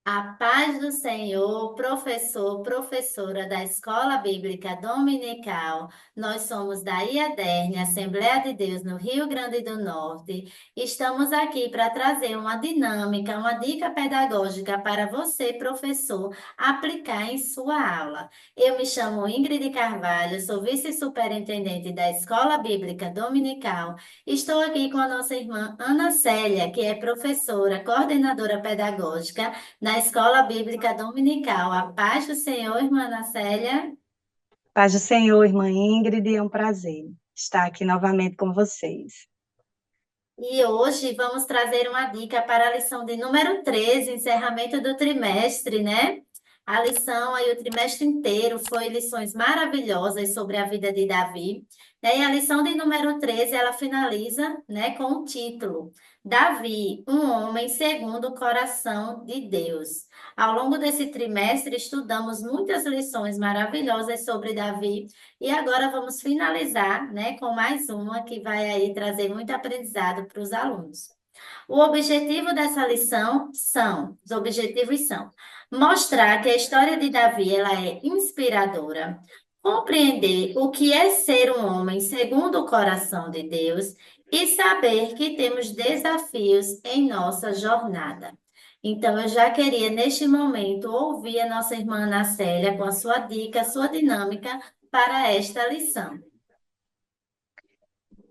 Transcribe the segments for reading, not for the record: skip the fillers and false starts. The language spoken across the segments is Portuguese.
A paz do Senhor, professor, professora da Escola Bíblica Dominical. Nós somos da IADERN, Assembleia de Deus, no Rio Grande do Norte. Estamos aqui para trazer uma dinâmica, uma dica pedagógica para você, professor, aplicar em sua aula. Eu me chamo Ingrid Carvalho, sou vice-superintendente da Escola Bíblica Dominical. Estou aqui com a nossa irmã Ana Célia, que é professora, coordenadora pedagógica na Escola Bíblica Dominical. A paz do Senhor, irmã Ana Célia. Paz do Senhor, irmã Ingrid, é um prazer estar aqui novamente com vocês. E hoje vamos trazer uma dica para a lição de número 13, encerramento do trimestre, né? A lição aí, o trimestre inteiro, foi lições maravilhosas sobre a vida de Davi. E a lição de número 13, ela finaliza, né, com o título: Davi, um homem segundo o coração de Deus. Ao longo desse trimestre, estudamos muitas lições maravilhosas sobre Davi. E agora vamos finalizar, né, com mais uma que vai aí trazer muito aprendizado para os alunos. O objetivo dessa lição os objetivos são mostrar que a história de Davi ela é inspiradora, compreender o que é ser um homem segundo o coração de Deus e saber que temos desafios em nossa jornada. Então, eu já queria, neste momento, ouvir a nossa irmã Ana Célia com a sua dica, a sua dinâmica para esta lição.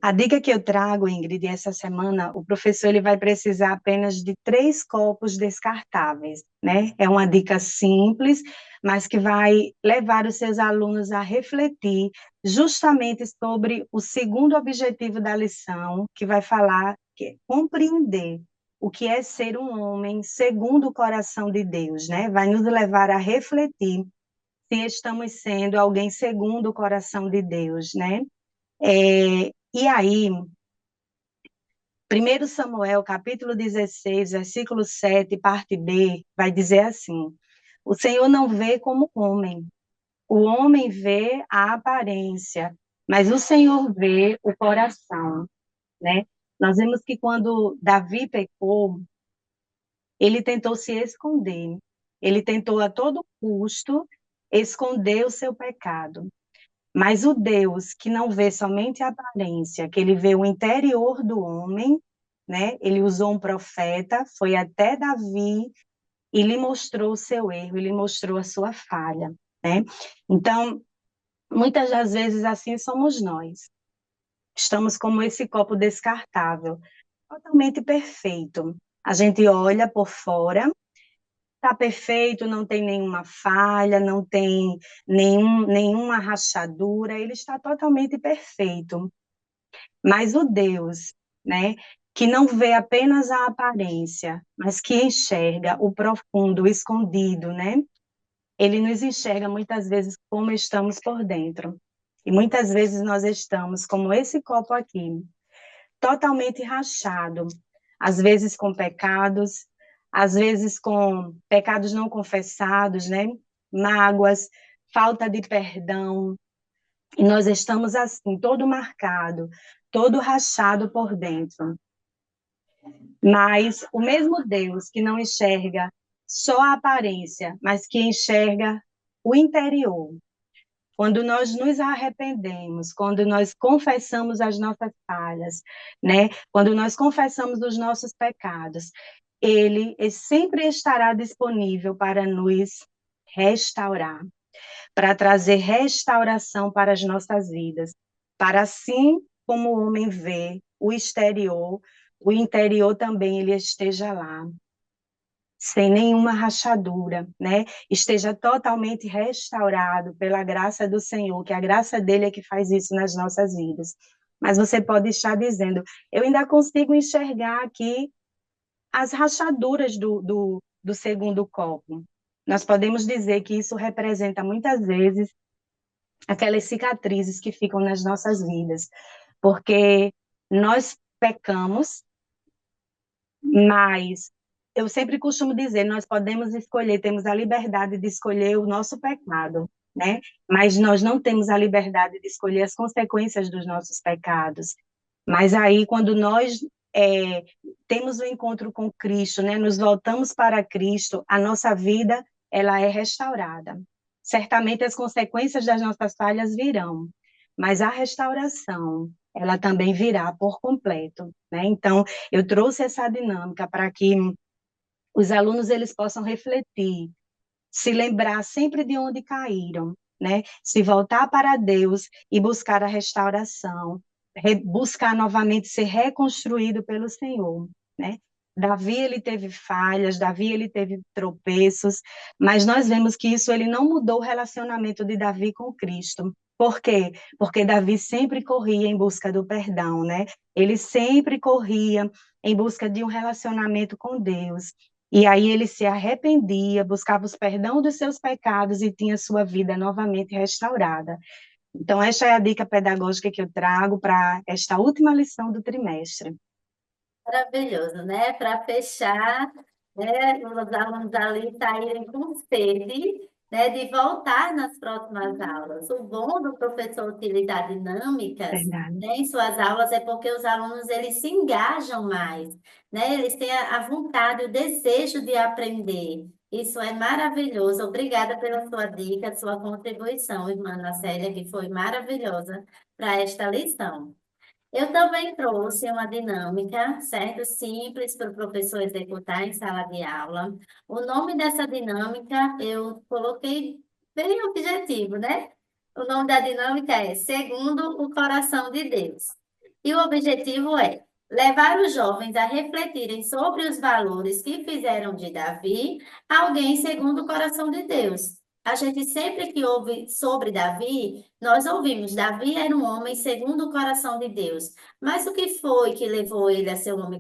A dica que eu trago, Ingrid, essa semana, o professor ele vai precisar apenas de 3 copos descartáveis, né? É uma dica simples, mas que vai levar os seus alunos a refletir justamente sobre o segundo objetivo da lição, que vai falar que é compreender o que é ser um homem segundo o coração de Deus, né? Vai nos levar a refletir se estamos sendo alguém segundo o coração de Deus, né? E aí, 1 Samuel, capítulo 16, versículo 7, parte B, vai dizer assim: O Senhor não vê como homem, o homem vê a aparência, mas o Senhor vê o coração, né? Nós vemos que quando Davi pecou, ele tentou se esconder, ele tentou a todo custo esconder o seu pecado. Mas o Deus que não vê somente a aparência, que ele vê o interior do homem, né? Ele usou um profeta, foi até Davi e lhe mostrou o seu erro, e lhe mostrou a sua falha, né? Então, muitas das vezes assim somos nós. Estamos como esse copo descartável, totalmente perfeito. A gente olha por fora, está perfeito, não tem nenhuma falha, não tem nenhuma rachadura, ele está totalmente perfeito. Mas o Deus, né, que não vê apenas a aparência, mas que enxerga o profundo, o escondido, né? Ele nos enxerga muitas vezes como estamos por dentro. E muitas vezes nós estamos como esse copo aqui, totalmente rachado, às vezes com pecados, às vezes com pecados não confessados, né? Mágoas, falta de perdão, e nós estamos assim, todo marcado, todo rachado por dentro. Mas o mesmo Deus que não enxerga só a aparência, mas que enxerga o interior, quando nós nos arrependemos, quando nós confessamos as nossas falhas, né? Quando nós confessamos os nossos pecados, ele sempre estará disponível para nos restaurar, para trazer restauração para as nossas vidas, para assim como o homem vê o interior também ele esteja lá, sem nenhuma rachadura, né? Esteja totalmente restaurado pela graça do Senhor, que a graça dele é que faz isso nas nossas vidas. Mas você pode estar dizendo, eu ainda consigo enxergar aqui as rachaduras do segundo copo. Nós podemos dizer que isso representa muitas vezes aquelas cicatrizes que ficam nas nossas vidas, porque nós pecamos, mas eu sempre costumo dizer, nós podemos escolher, temos a liberdade de escolher o nosso pecado, né? Mas nós não temos a liberdade de escolher as consequências dos nossos pecados. Mas aí, quando nós é, temos o encontro com Cristo, né? Nos voltamos para Cristo, a nossa vida ela é restaurada. Certamente as consequências das nossas falhas virão, mas a restauração ela também virá por completo, né? Então, eu trouxe essa dinâmica para que os alunos eles possam refletir, se lembrar sempre de onde caíram, né? Se voltar para Deus e buscar a restauração, buscar novamente ser reconstruído pelo Senhor, né? Davi ele teve falhas, Davi ele teve tropeços, mas nós vemos que isso ele não mudou o relacionamento de Davi com Cristo. Por quê? Porque Davi sempre corria em busca do perdão, né? Ele sempre corria em busca de um relacionamento com Deus. E aí ele se arrependia, buscava os perdão dos seus pecados e tinha sua vida novamente restaurada. Então, esta é a dica pedagógica que eu trago para esta última lição do trimestre. Maravilhoso, né? Para fechar, né, os alunos ali saírem com sede, né, de voltar nas próximas aulas. O bom do professor utilizar dinâmicas, Verdade. né, em suas aulas é porque os alunos eles se engajam mais, né? Eles têm a vontade, o desejo de aprender. Isso é maravilhoso. Obrigada pela sua dica, sua contribuição, irmã Ana Célia, que foi maravilhosa para esta lição. Eu também trouxe uma dinâmica, certo? Simples para o professor executar em sala de aula. O nome dessa dinâmica eu coloquei bem objetivo, né? O nome da dinâmica é Segundo o Coração de Deus. E o objetivo é levar os jovens a refletirem sobre os valores que fizeram de Davi alguém segundo o coração de Deus. A gente sempre que ouve sobre Davi, nós ouvimos, Davi era um homem segundo o coração de Deus. Mas o que foi que levou ele a ser um homem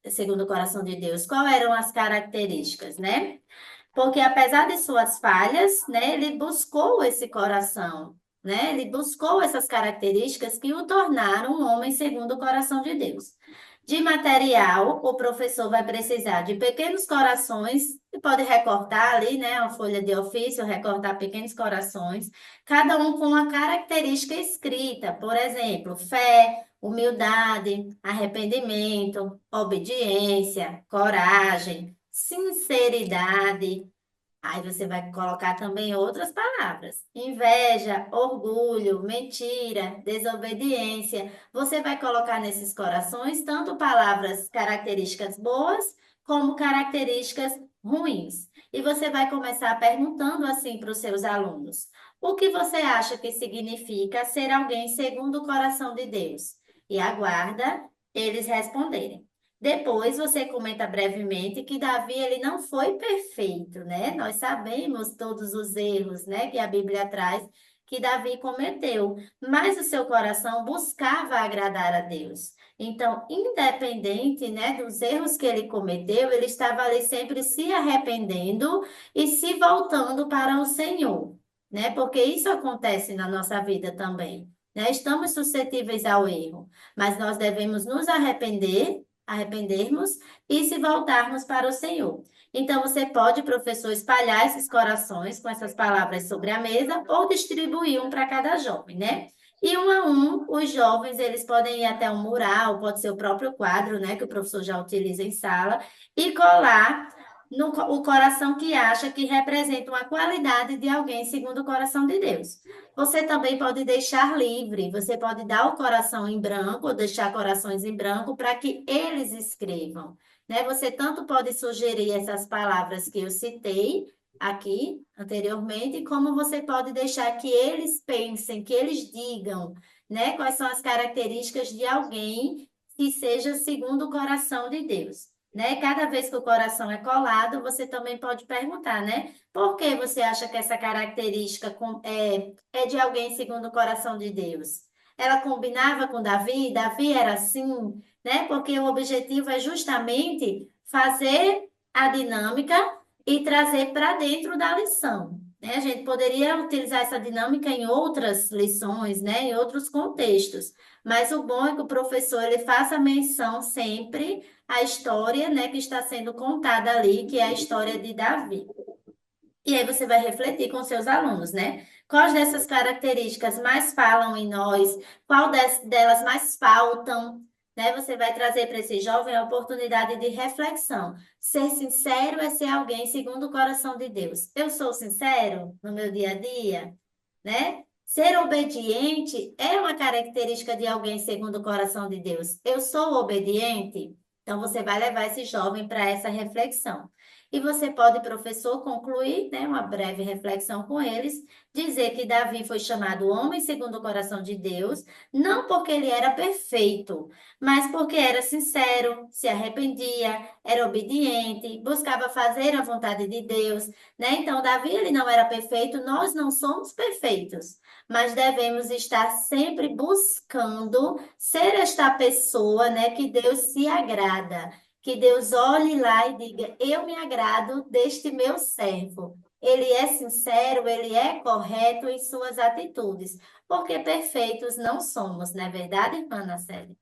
segundo o coração de Deus? Quais eram as características, né? Porque apesar de suas falhas, né, ele buscou esse coração, né? Ele buscou essas características que o tornaram um homem segundo o coração de Deus. De material, o professor vai precisar de pequenos corações, e pode recortar ali, né, a folha de ofício, recortar pequenos corações, cada um com uma característica escrita, por exemplo, fé, humildade, arrependimento, obediência, coragem, sinceridade. Aí você vai colocar também outras palavras: inveja, orgulho, mentira, desobediência. Você vai colocar nesses corações tanto palavras características boas como características ruins. E você vai começar perguntando assim para os seus alunos: o que você acha que significa ser alguém segundo o coração de Deus? E aguarda eles responderem. Depois você comenta brevemente que Davi ele não foi perfeito, né? Nós sabemos todos os erros, né, que a Bíblia traz que Davi cometeu, mas o seu coração buscava agradar a Deus. Então, independente, né, dos erros que ele cometeu, ele estava ali sempre se arrependendo e se voltando para o Senhor, né? Porque isso acontece na nossa vida também, né? Estamos suscetíveis ao erro, mas nós devemos nos arrependermos e se voltarmos para o Senhor. Então, você pode, professor, espalhar esses corações com essas palavras sobre a mesa ou distribuir um para cada jovem, né? E um a um, os jovens, eles podem ir até um mural, pode ser o próprio quadro, né, que o professor já utiliza em sala, e colar o coração que acha que representa uma qualidade de alguém segundo o coração de Deus. Você também pode deixar livre, você pode dar o coração em branco, ou deixar corações em branco para que eles escrevam, né? Você tanto pode sugerir essas palavras que eu citei aqui anteriormente, como você pode deixar que eles pensem, que eles digam, né? Quais são as características de alguém que seja segundo o coração de Deus. Né? Cada vez que o coração é colado, você também pode perguntar, né? Por que você acha que essa característica é de alguém segundo o coração de Deus? Ela combinava com Davi? Davi era assim, né? Porque o objetivo é justamente fazer a dinâmica e trazer para dentro da lição, né? A gente poderia utilizar essa dinâmica em outras lições, né? Em outros contextos, mas o bom é que o professor ele faça menção sempre à história, né, que está sendo contada ali, que é a história de Davi. E aí você vai refletir com seus alunos, né? Quais dessas características mais falam em nós? Qual delas mais faltam? né? Você vai trazer para esse jovem a oportunidade de reflexão. Ser sincero é ser alguém segundo o coração de Deus. Eu sou sincero no meu dia a dia, né? Ser obediente é uma característica de alguém segundo o coração de Deus. Eu sou obediente? Então você vai levar esse jovem para essa reflexão. E você pode, professor, concluir, né, uma breve reflexão com eles, dizer que Davi foi chamado homem segundo o coração de Deus, não porque ele era perfeito, mas porque era sincero, se arrependia, era obediente, buscava fazer a vontade de Deus, né? Então, Davi, ele não era perfeito, nós não somos perfeitos, mas devemos estar sempre buscando ser esta pessoa, né, que Deus se agrada, que Deus olhe lá e diga: Eu me agrado deste meu servo. Ele é sincero, ele é correto em suas atitudes, porque perfeitos não somos, não é verdade, irmã Naceli?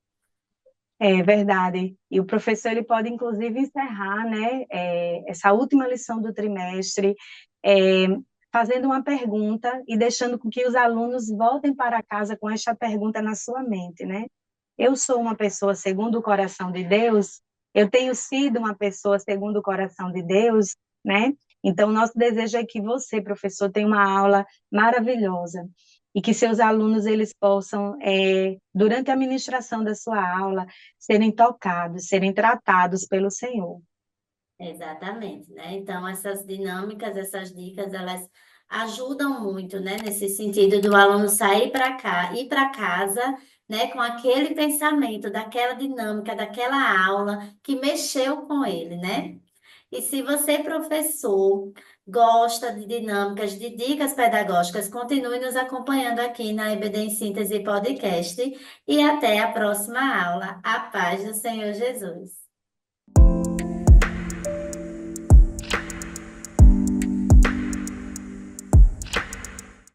É verdade. E o professor ele pode, inclusive, encerrar, né, essa última lição do trimestre, é, fazendo uma pergunta e deixando com que os alunos voltem para casa com esta pergunta na sua mente, né? Eu sou uma pessoa segundo o coração de Deus? Eu tenho sido uma pessoa segundo o coração de Deus, né? Então, nosso desejo é que você, professor, tenha uma aula maravilhosa e que seus alunos eles possam, durante a ministração da sua aula, serem tocados, serem tratados pelo Senhor. Exatamente, né? Então, essas dinâmicas, essas dicas, elas ajudam muito, né? Nesse sentido do aluno sair para cá, ir para casa, né? Com aquele pensamento, daquela dinâmica, daquela aula que mexeu com ele, né? E se você, professor, gosta de dinâmicas, de dicas pedagógicas, continue nos acompanhando aqui na EBD em Síntese Podcast e até a próxima aula. A paz do Senhor Jesus.